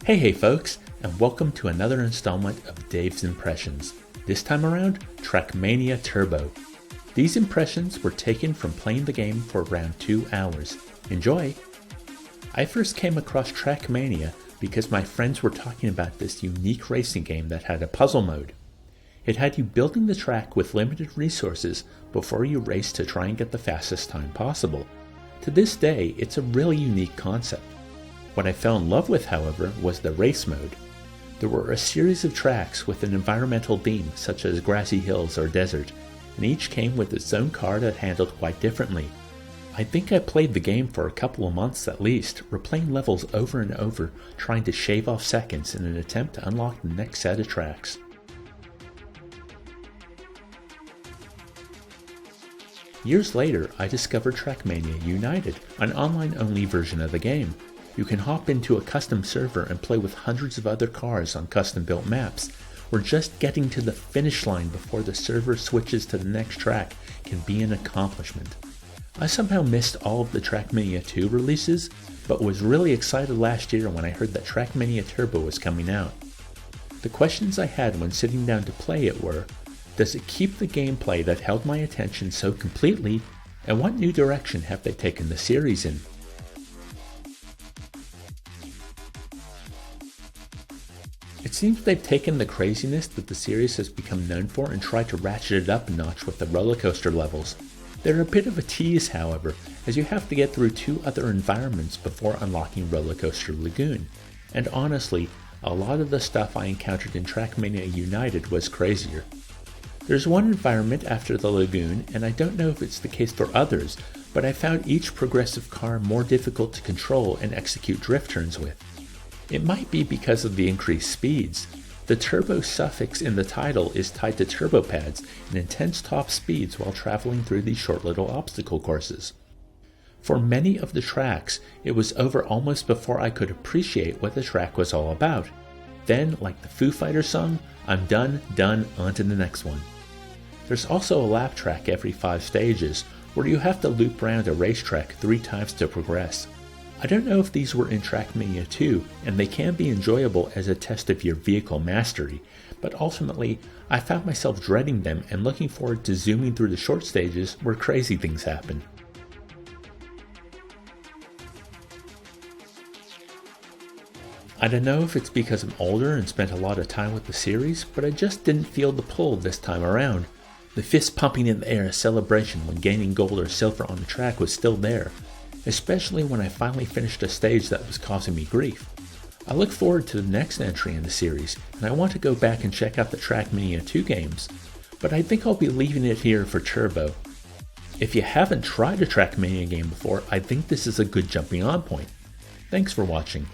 Hey folks, and welcome to another installment of Dave's Impressions. This time around, Trackmania Turbo. These impressions were taken from playing the game for around 2 hours. Enjoy! I first came across Trackmania because my friends were talking about this unique racing game that had a puzzle mode. It had you building the track with limited resources before you raced to try and get the fastest time possible. To this day, it's a really unique concept. What I fell in love with, however, was the race mode. There were a series of tracks with an environmental theme, such as grassy hills or desert, and each came with its own car that handled quite differently. I think I played the game for a couple of months at least, replaying levels over and over, trying to shave off seconds in an attempt to unlock the next set of tracks. Years later, I discovered Trackmania United, an online-only version of the game. You can hop into a custom server and play with hundreds of other cars on custom-built maps, where just getting to the finish line before the server switches to the next track can be an accomplishment. I somehow missed all of the Trackmania 2 releases, but was really excited last year when I heard that Trackmania Turbo was coming out. The questions I had when sitting down to play it were, does it keep the gameplay that held my attention so completely, and what new direction have they taken the series in? It seems they've taken the craziness that the series has become known for and tried to ratchet it up a notch with the roller coaster levels. They're a bit of a tease, however, as you have to get through 2 other environments before unlocking Roller Coaster Lagoon. And honestly, a lot of the stuff I encountered in Trackmania United was crazier. There's one environment after the lagoon, and I don't know if it's the case for others, but I found each progressive car more difficult to control and execute drift turns with. It might be because of the increased speeds. The turbo suffix in the title is tied to turbo pads and intense top speeds while traveling through these short little obstacle courses. For many of the tracks, it was over almost before I could appreciate what the track was all about. Then, like the Foo Fighters song, I'm done, on to the next one. There's also a lap track every 5 stages, where you have to loop around a racetrack 3 times to progress. I don't know if these were in Trackmania 2, and they can be enjoyable as a test of your vehicle mastery, but ultimately, I found myself dreading them and looking forward to zooming through the short stages where crazy things happen. I don't know if it's because I'm older and spent a lot of time with the series, but I just didn't feel the pull this time around. The fist pumping in the air celebration when gaining gold or silver on the track was still there, especially when I finally finished a stage that was causing me grief. I look forward to the next entry in the series, and I want to go back and check out the Trackmania 2 games, but I think I'll be leaving it here for Turbo. If you haven't tried a Trackmania game before, I think this is a good jumping on point. Thanks for watching.